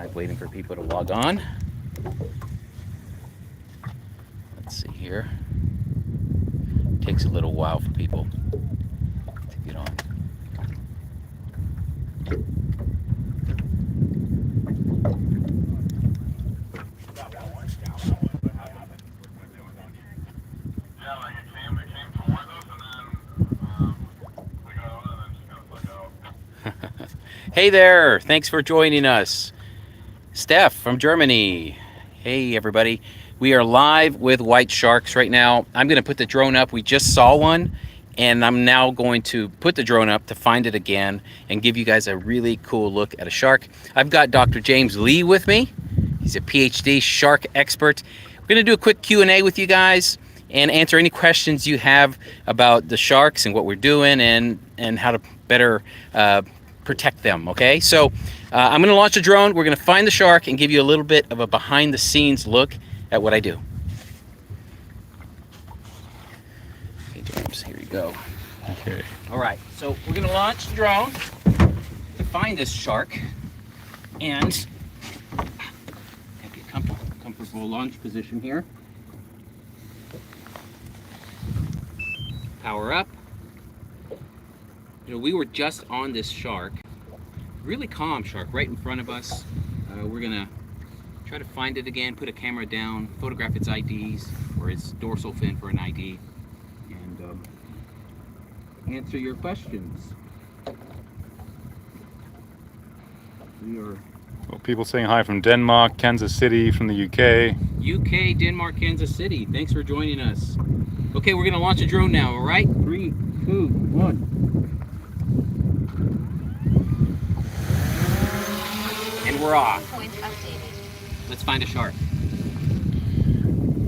live, waiting for people to log on. Let's see here. Takes a little while for people to get on. Hey there, thanks for joining us. Steph from Germany. Hey everybody. We are live with white sharks right now. I'm going to put the drone up. We just saw one, and I'm now going to put the drone up to find it again and give you guys a really cool look at a shark. I've got Dr. James Lee with me. He's a PhD shark expert. We're going to do a quick Q&A with you guys and answer any questions you have about the sharks and what we're doing and how to better protect them, okay? So I'm gonna launch a drone, we're gonna find the shark and give you a little bit of a behind the scenes look at what I do. Okay, James, here you go. Okay. All right, so we're gonna launch the drone to find this shark and get a comfortable launch position here. Power up. You know, we were just on this shark, really calm shark, right in front of us. We're gonna try to find it again, put a camera down, photograph its IDs or its dorsal fin for an ID, and answer your questions. We are Well, people saying hi from Denmark, Kansas City, from the UK. UK, Denmark, Kansas City. Thanks for joining us. Okay, we're gonna launch a drone now. All right, 3, 2, 1. And we're off. Let's find a shark.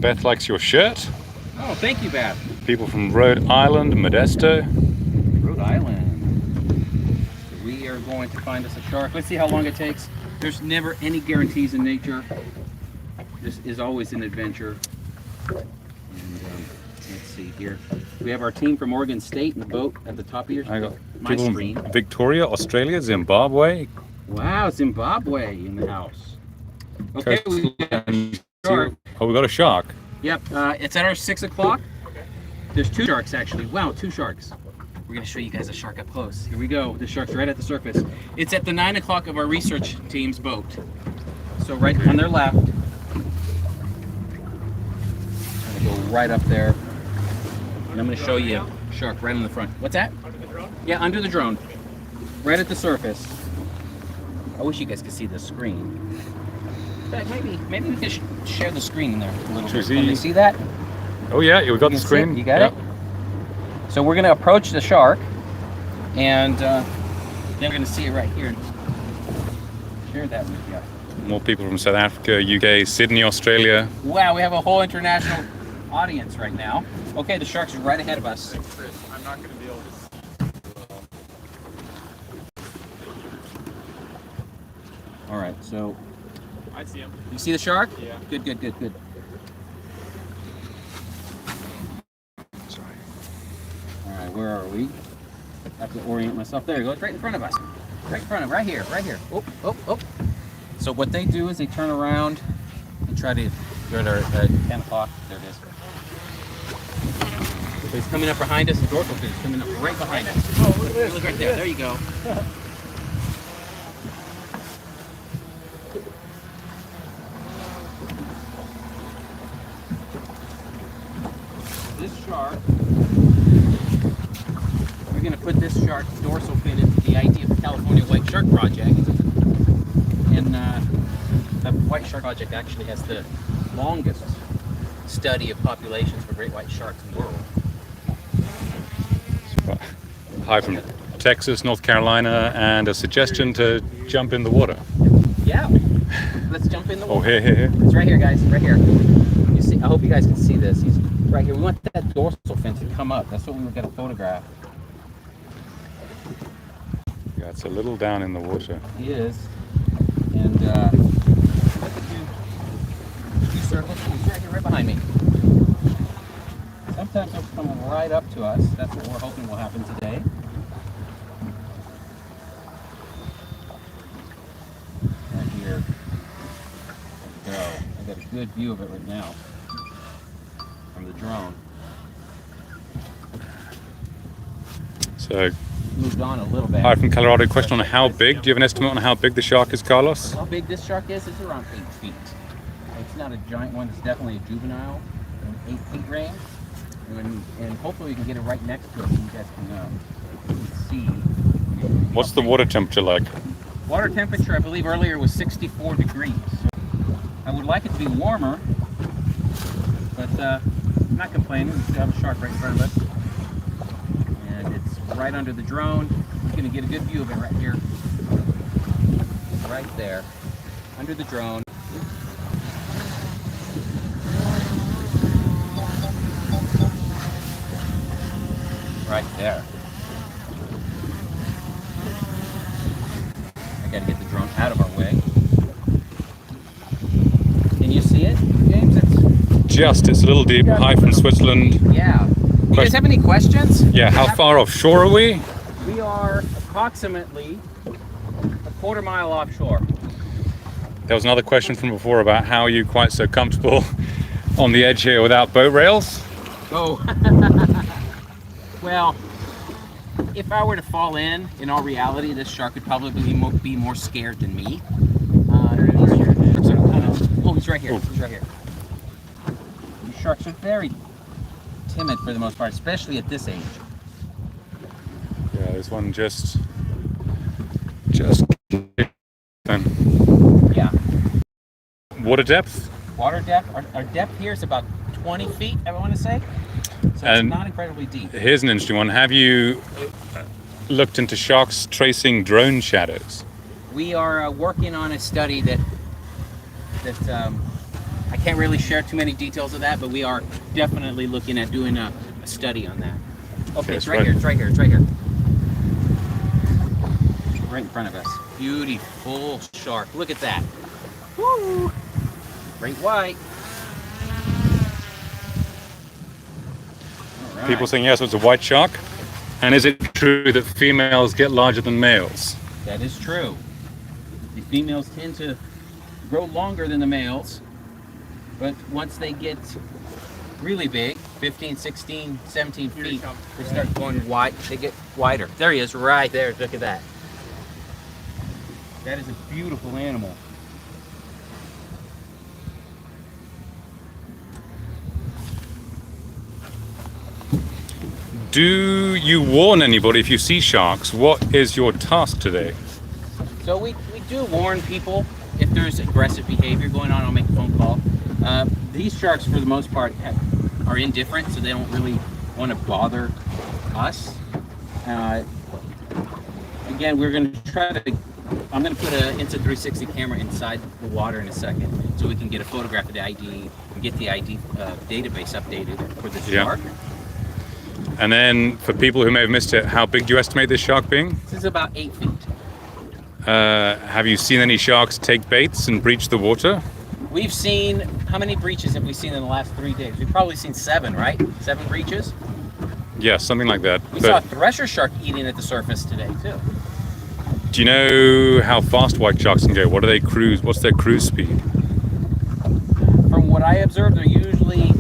Beth likes your shirt. Oh, thank you, Beth. People from Rhode Island, Modesto. Rhode Island. So we are going to find us a shark. Let's see how long it takes. There's never any guarantees in nature. This is always an adventure. And let's see here. We have our team from Oregon State in the boat at the top of your I got my people screen. from Victoria, Australia, Zimbabwe. Wow, Zimbabwe in the house. Okay, we got a shark. Oh, we got a shark. Yep, it's at our 6 o'clock. There's 2 sharks actually. Wow, 2 sharks. We're gonna show you guys a shark up close. Here we go. The shark's right at the surface. It's at the 9 o'clock of our research team's boat. So right on their left. I'm gonna go right up there. And I'm gonna show you a shark right in the front. What's that? Under the drone? Yeah, under the drone. Right at the surface. I wish you guys could see the screen. In fact, maybe we could share the screen in there a little bit. Can you see that? Oh yeah, we got the You can see screen. it? You got it? So we're going to approach the shark, and then we're going to see it right here and share that with you. More people from South Africa, UK, Sydney, Australia. Wow, we have a whole international audience right now. Okay, the shark's right ahead of us. Chris, I'm not going to be able to see. All right, so I see him. you see the shark? Yeah. Good. Sorry. All right, where are we? I have to orient myself. There you go. It's right in front of us. Right in front of, right here. Oh. So what they do is they turn around and try to go to 10 o'clock. There it is. So he's coming up behind us. The dorsal fin is coming up right behind us. Oh, look at this. Look right there. There you go. This shark, we're going to put this shark's dorsal fin into the idea of the California White Shark Project. And the White Shark Project actually has the longest study of populations for great white sharks in the world. Hi from Texas, North Carolina, and a suggestion to jump in the water. Yeah, let's jump in the Oh, water. here. It's right here, guys, right here. You see? I hope you guys can see this. He's right here. We want that dorsal fin to come up. That's what we were going to photograph. Yeah, it's a little down in the water. He is. And two circles. He's right here, right behind me. Sometimes they'll come right up to us. That's what we're hoping will happen today. Right here. good view of it right now from the drone. So, Moved on a little bit. hi from Colorado. Question on how big. Do you have an estimate on how big the shark is, Carlos? How big this shark is? It's around 8 feet. It's not a giant one. It's definitely a juvenile in 8 feet range. And hopefully we can get it right next to it so you guys can see. What's the water temperature like? Water temperature, I believe earlier was 64 degrees. I would like it to be warmer, but I'm not complaining. We still have a shark right in front of us. And it's right under the drone. You're going to get a good view of it right here. Right there, under the drone. Right there. I gotta get the drone out of our way. Can you see it, James? It's a little deep. Hi from Switzerland. Yeah. You guys have any questions? Yeah, how far offshore are we? We are approximately a quarter-mile offshore. There was another question from before about how are you quite so comfortable on the edge here without boat rails? Oh. Well, if I were to fall in all reality, this shark would probably be more scared than me. Oh, he's right here. He's right here. These sharks are very timid for the most part, especially at this age. Yeah, this one just. Yeah. Water depth? Water depth. Our depth here is about 20 feet, I want to say. So And it's not incredibly deep. Here's an interesting one. Have you looked into sharks tracing drone shadows? We are working on a study that I can't really share too many details of that, but we are definitely looking at doing a study on that. Okay, it's right here. It's right here. It's right here. Right in front of us. Beautiful shark. Look at that. Woo! Great white. All right. People saying yes, it's a white shark. And is it true that females get larger than males? That is true. The females tend to grow longer than the males, but once they get really big, 15, 16, 17 feet, they start going wide. They get wider. There he is, right there. Look at that. That is a beautiful animal. Do you warn anybody if you see sharks? What is your task today? So we do warn people if there's aggressive behavior going on. I'll make a phone call. These sharks, for the most part, are indifferent, so they don't really want to bother us. Again, we're going to try to. I'm going to put an Insta360 camera inside the water in a second, so we can get a photograph of the ID and get the ID database updated for this shark. And then, for people who may have missed it, how big do you estimate this shark being? This is about 8 feet. Have you seen any sharks take baits and breach the water? We've seen, how many breaches have we seen in the last 3 days? We've probably seen 7, right? 7 breaches? Yeah, something like that. We saw a thresher shark eating at the surface today, too. Do you know how fast white sharks can go? What do they cruise? What's their cruise speed? From what I observed, they're usually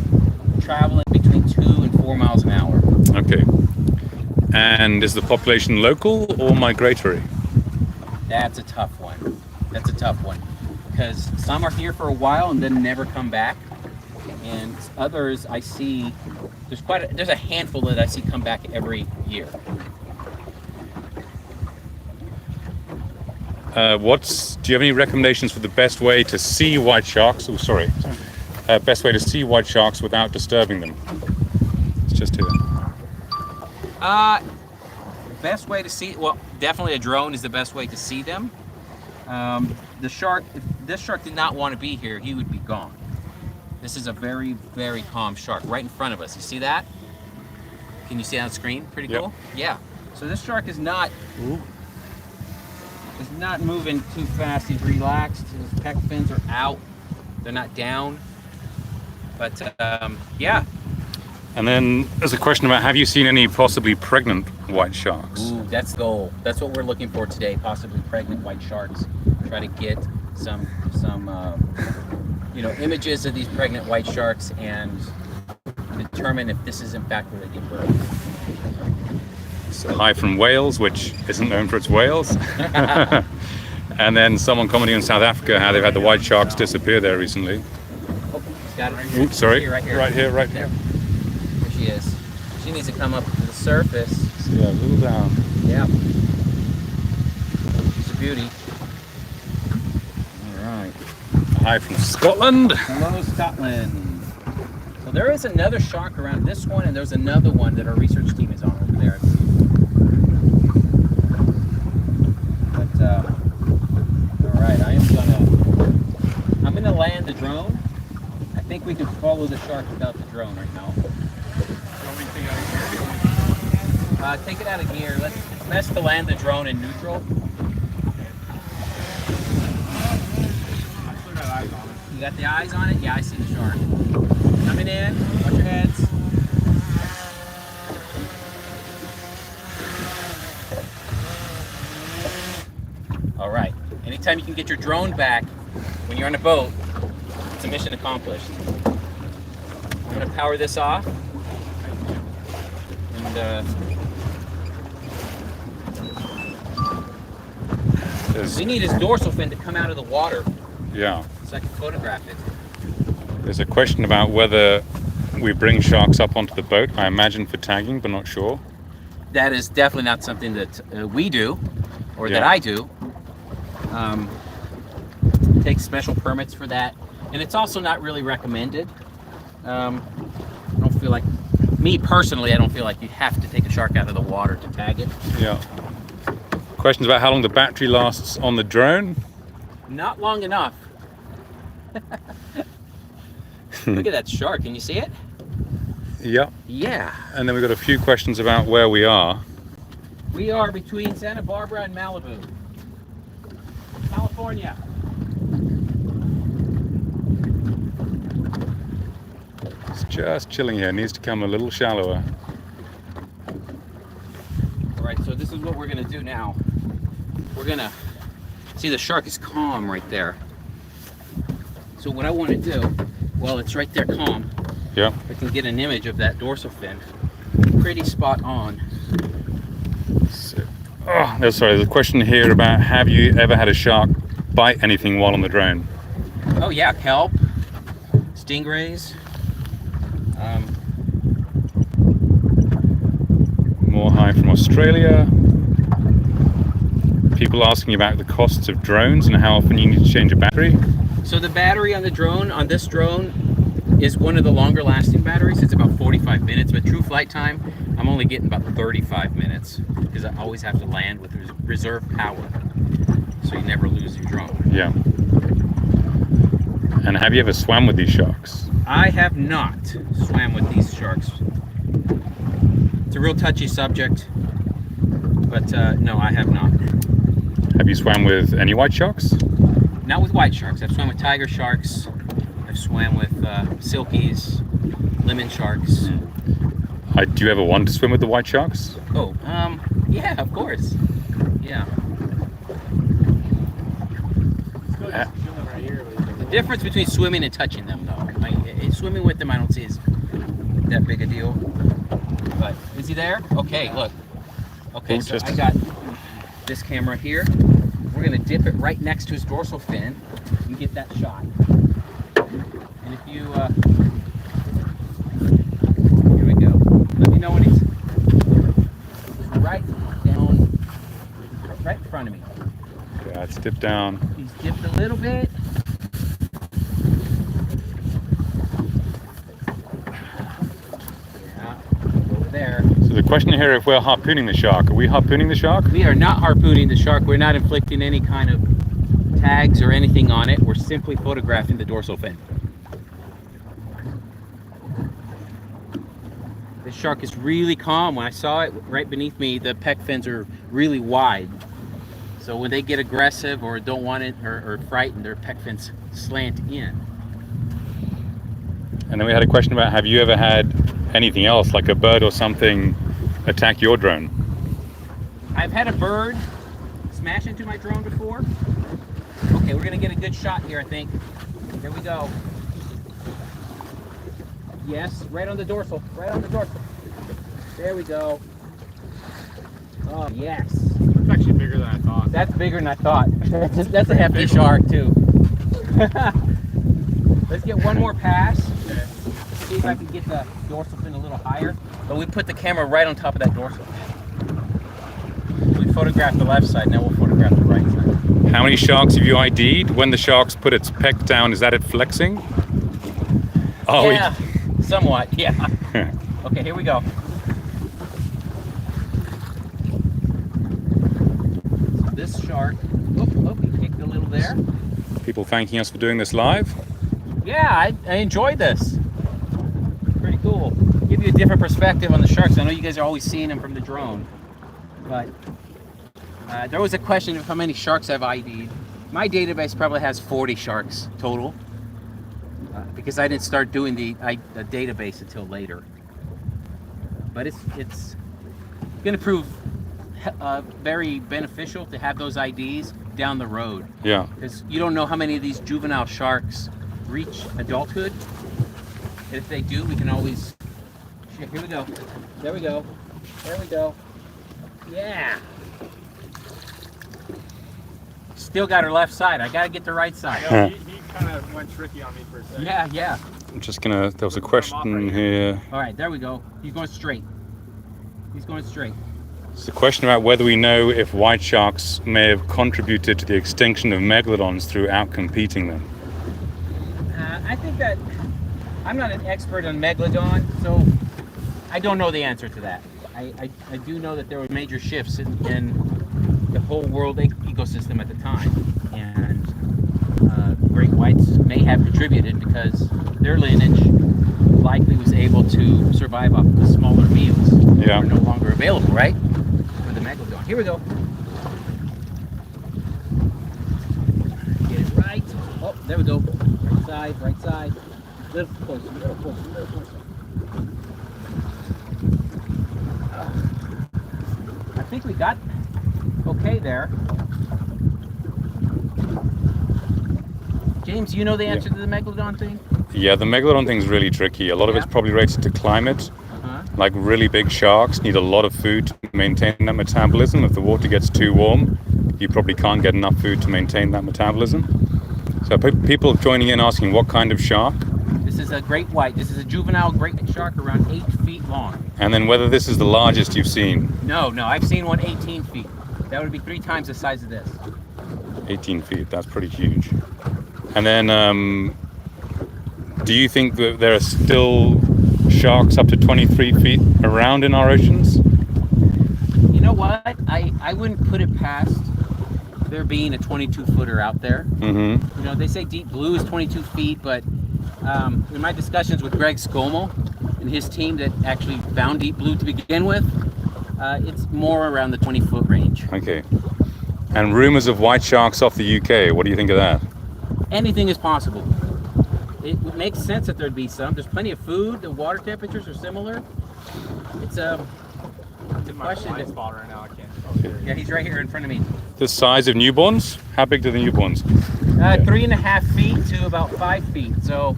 traveling between 2 and 4 miles an hour. Okay. And is the population local or migratory? That's a tough one. That's a tough one. Because some are here for a while and then never come back. And others I see, there's a handful that I see come back every year. Do you have any recommendations for the best way to see white sharks? Oh, sorry. Best way to see white sharks without disturbing them? It's just here. Best way to see, well, definitely a drone is the best way to see them. The shark, if this shark did not want to be here, he would be gone. This is a very, very calm shark right in front of us. You see that? Can you see it on the screen? Pretty cool? Yep. Yeah. So this shark is not moving too fast. He's relaxed. His pec fins are out. They're not down. But yeah. And then there's a question about, have you seen any possibly pregnant white sharks? Ooh, that's the goal. That's what we're looking for today, possibly pregnant white sharks. Try to get some images of these pregnant white sharks and determine if this is in fact where they give birth. So hi from Wales, which isn't known for its whales. And then someone commenting in South Africa how they've had the white sharks disappear there recently. Oh, he's got it. Oops, sorry. Right here. Right here, right There. here. There she is. She needs to come up to the surface. Yeah, a little down. Yeah. She's a beauty. All right. Hi from Scotland. Hello, Scotland. So there is another shark around this one, and there's another one that our research team is on over there. But all right, I'm gonna land the drone. I think we can follow the shark without the drone right now. Take it out of gear. It's best to land the drone in neutral. You got the eyes on it? Yeah, I see the shark. Coming in. Watch your heads. All right. Anytime you can get your drone back when you're on a boat, it's a mission accomplished. I'm going to power this off. And we need his dorsal fin to come out of the water Yeah. so I can photograph it. There's a question about whether we bring sharks up onto the boat. I imagine for tagging, but not sure. That is definitely not something that we do, or that Yeah. I do. Take special permits for that, and it's also not really recommended. I don't feel like, me personally, I don't feel like you have to take a shark out of the water to tag it. Yeah. Questions about how long the battery lasts on the drone. Not long enough. Look at that shark. Can you see it? Yeah. Yeah. And then we've got a few questions about where we are. We are between Santa Barbara and Malibu, California. It's just chilling here. Needs to come a little shallower. All right, so this is what we're gonna do now. We're gonna see the shark is calm right there. So what I want to do, well, it's right there calm. Yeah. I can get an image of that dorsal fin. Pretty spot on. So, oh, no, sorry. There's a question here about have you ever had a shark bite anything while on the drone? Oh yeah, kelp, stingrays. More hi from Australia. People asking about the costs of drones and how often you need to change a battery. So the battery on the drone, on this drone, is one of the longer lasting batteries. It's about 45 minutes, but true flight time, I'm only getting about 35 minutes because I always have to land with reserve power, so you never lose your drone. Yeah. And have you ever swam with these sharks? I have not swam with these sharks. It's a real touchy subject, but no, I have not. Have you swam with any white sharks? Not with white sharks. I've swam with tiger sharks. I've swam with silkies, lemon sharks. Do you ever want to swim with the white sharks? Oh, yeah, of course. Yeah. The difference between swimming and touching them, though. Swimming with them, I don't see as that big a deal. But is he there? Okay, look. Okay, so I got this camera here. We're gonna dip it right next to his dorsal fin and get that shot. And if you, here we go. Let me know when he's right down, right in front of me. Yeah, it's dipped down. He's dipped a little bit. Yeah, over there. So the question here, if we're harpooning the shark, are we harpooning the shark? We are not harpooning the shark. We're not inflicting any kind of tags or anything on it. We're simply photographing the dorsal fin. This shark is really calm. When I saw it right beneath me, the pec fins are really wide. So when they get aggressive or don't want it or frightened, their pec fins slant in. And then we had a question about have you ever had anything else, like a bird or something, attack your drone? I've had a bird smash into my drone before. Okay, we're gonna get a good shot here, I think. There we go. Yes, right on the dorsal. Right on the dorsal. There we go. Oh, yes. It's actually bigger than I thought. That's bigger than I thought. That's a hefty shark, too. Let's get one more pass. Okay. See if I can get the dorsal fin a little higher. But we put the camera right on top of that dorsal fin. We photographed the left side, now we'll photograph the right side. How many sharks have you ID'd? When the shark's put its peck down, is that it flexing? Oh, yeah, somewhat, yeah. Okay, here we go. So this shark, oh, he kicked a little there. people thanking us for doing this live. Yeah, I enjoyed this. Pretty cool. Give you a different perspective on the sharks. I know you guys are always seeing them from the drone, but there was a question of how many sharks I've ID'd. My database probably has 40 sharks total, because I didn't start doing the database until later. But it's going to prove very beneficial to have those IDs down the road. Yeah. Because you don't know how many of these juvenile sharks reach adulthood. And if they do, we can always... Here we go. There we go. There we go. Yeah. Still got her left side. I got to get the right side. Yeah, he kind of went tricky on me for a second. Yeah, yeah. I'm just gonna, there was a question here. All right, there we go. He's going straight. He's going straight. It's a question about whether we know if white sharks may have contributed to the extinction of megalodons through outcompeting them. I think that I'm not an expert on megalodon, so I don't know the answer to that. I do know that there were major shifts in the whole world ecosystem at the time, and great whites may have contributed because their lineage likely was able to survive off of the smaller meals that Yeah. are no longer available, right? For the megalodon. Here we go. Get it right. Oh, there we go. Right side, right side. Little closer, little closer, little closer. I think we got okay there. James, you know the answer to the megalodon thing? Yeah, the megalodon thing's really tricky. A lot of it's probably related to climate. Like really big sharks need a lot of food to maintain that metabolism. If the water gets too warm, you probably can't get enough food to maintain that metabolism. So people joining in asking what kind of shark, This is a great white. This is a juvenile great white shark around 8 feet long. and then whether this is the largest you've seen. No, I've seen one 18 feet. That would be 3 times the size of this. 18 feet, that's pretty huge. And then, do you think that there are still sharks up to 23 feet around in our oceans? You know what? I wouldn't put it past there being a 22-footer out there. Mm-hmm. You know, they say deep blue is 22 feet, but in my discussions with Greg Scommel and his team that actually found deep blue to begin with, it's more around the 20-foot range. Okay. And rumors of white sharks off the UK, what do you think of that? Anything is possible. It makes sense that there'd be some. There's plenty of food. The water temperatures are similar. It's a in my question. blind spot right now. I can't. Yeah, he's right here in front of me. The size of newborns? How big are the newborns? 3.5 feet to about 5 feet. So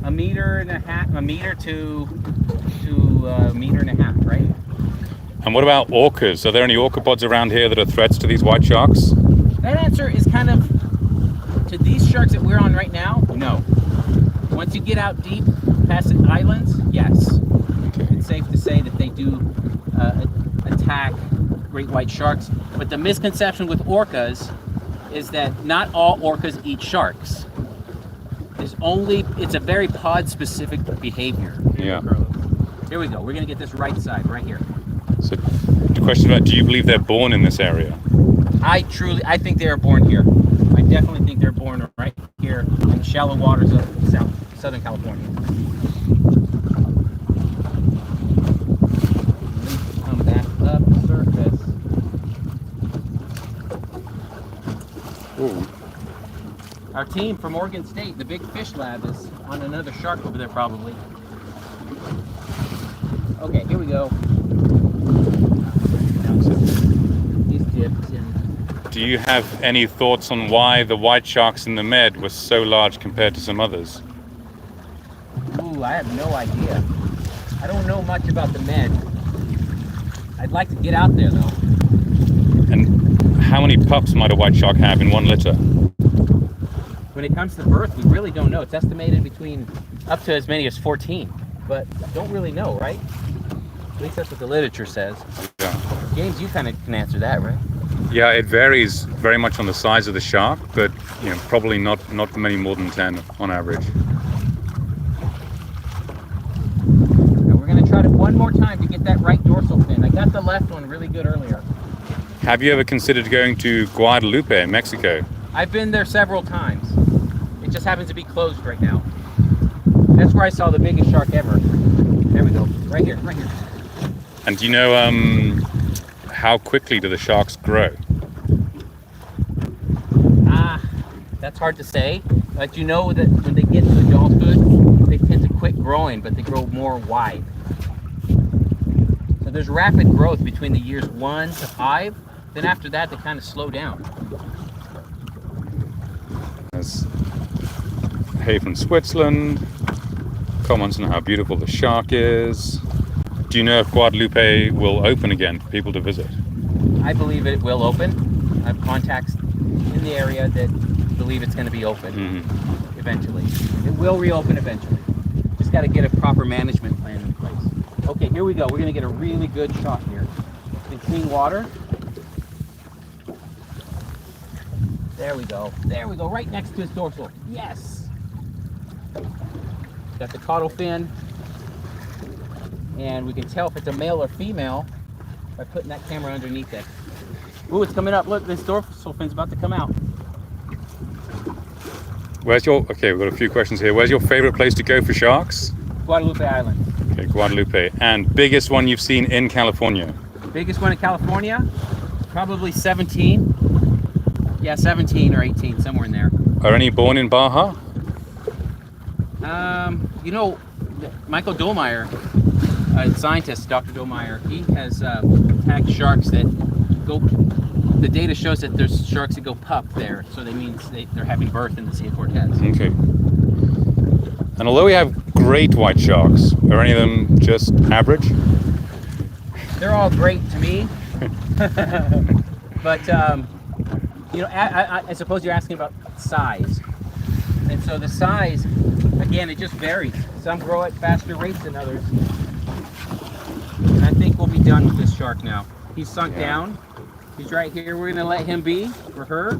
a meter and a half to a meter and a half, right? And what about orcas? Are there any orcapods around here that are threats to these white sharks? That answer is kind of, to these sharks that we're on right now, no. Once you get out deep past the islands, yes. Okay. It's safe to say that they do attack great white sharks. But the misconception with orcas is that not all orcas eat sharks. It's a very pod-specific behavior. Yeah. Here we go. We're going to get this right side, right here. So the question about, do you believe they're born in this area? I think they are born here. I definitely think they're born right here in the shallow waters of Southern California. Come back up the surface. Ooh. Our team from Oregon State, the Big Fish Lab, is on another shark over there probably. Okay, here we go. He's dipped in. Do you have any thoughts on why the white sharks in the Med were so large compared to some others? Ooh, I have no idea. I don't know much about the Med. I'd like to get out there though. And how many pups might a white shark have in one litter? When it comes to birth, we really don't know. It's estimated between up to as many as 14, but don't really know, right? At least that's what the literature says. Yeah. James, you kind of can answer that, right? Yeah, it varies very much on the size of the shark, but probably not many more than 10 on average. Now we're gonna try it one more time to get that right dorsal fin. I got the left one really good earlier. Have you ever considered going to Guadalupe, Mexico? I've been there several times. It just happens to be closed right now. That's where I saw the biggest shark ever. There we go, right here, right here. And do you know how quickly do the sharks grow? That's hard to say. But you know that when they get to adulthood, they tend to quit growing, but they grow more wide. So there's rapid growth between the years 1 to 5. Then after that, they kind of slow down. There's Hay from Switzerland. Comments on how beautiful the shark is. Do you know if Guadalupe will open again for people to visit? I believe it will open. I have contacts in the area that believe it's going to be open eventually. It will reopen eventually. Just got to get a proper management plan in place. Okay, here we go. We're going to get a really good shot here. In clean water. There we go. There we go. Right next to his dorsal. Yes. Got the caudal fin. And we can tell if it's a male or female by putting that camera underneath it. Ooh, it's coming up. Look, this dorsal fin's about to come out. Okay, we've got a few questions here. Where's your favorite place to go for sharks? Guadalupe Island. Okay, Guadalupe. And biggest one you've seen in California? Biggest one in California? Probably 17. Yeah, 17 or 18, somewhere in there. Are any born in Baja? You know, Michael Dolmeyer, scientist, Dr. Dolmeyer, he has tagged sharks that go. The data shows that there's sharks that go pup there, so that means they're having birth in the Sea of Cortez. Okay. And although we have great white sharks, are any of them just average? They're all great to me, but you know, I suppose you're asking about size, and so the size, again, it just varies. Some grow at faster rates than others, and I think we'll be done with this shark now. He's sunk down. He's right here. We're gonna let him be, or her,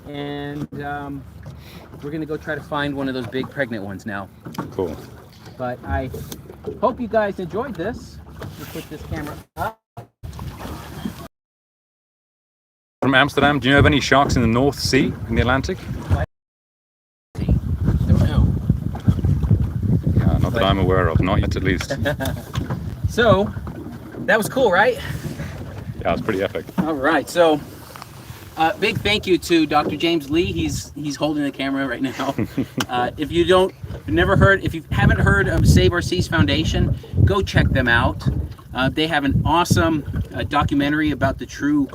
and we're gonna go try to find one of those big pregnant ones now. Cool. But I hope you guys enjoyed this. We'll put this camera up. From Amsterdam, do you know of any sharks in the North Sea, in the Atlantic? Don't know. Yeah, not that I'm aware of, not yet at least. So, that was cool, right? Yeah, it's pretty epic. All right, so big thank you to Dr. James Lee. He's holding the camera right now. If you haven't heard of Save Our Seas Foundation, go check them out. They have an awesome documentary about the true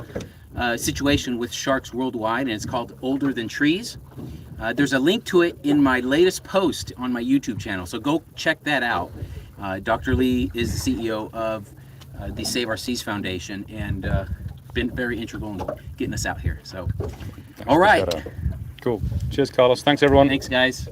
situation with sharks worldwide, and it's called Older Than Trees. There's a link to it in my latest post on my YouTube channel, so go check that out. Dr. Lee is the CEO of the Save Our Seas Foundation, and been very integral in getting us out here. So, all right. Cool. Cheers, Carlos. Thanks, everyone. Thanks, guys.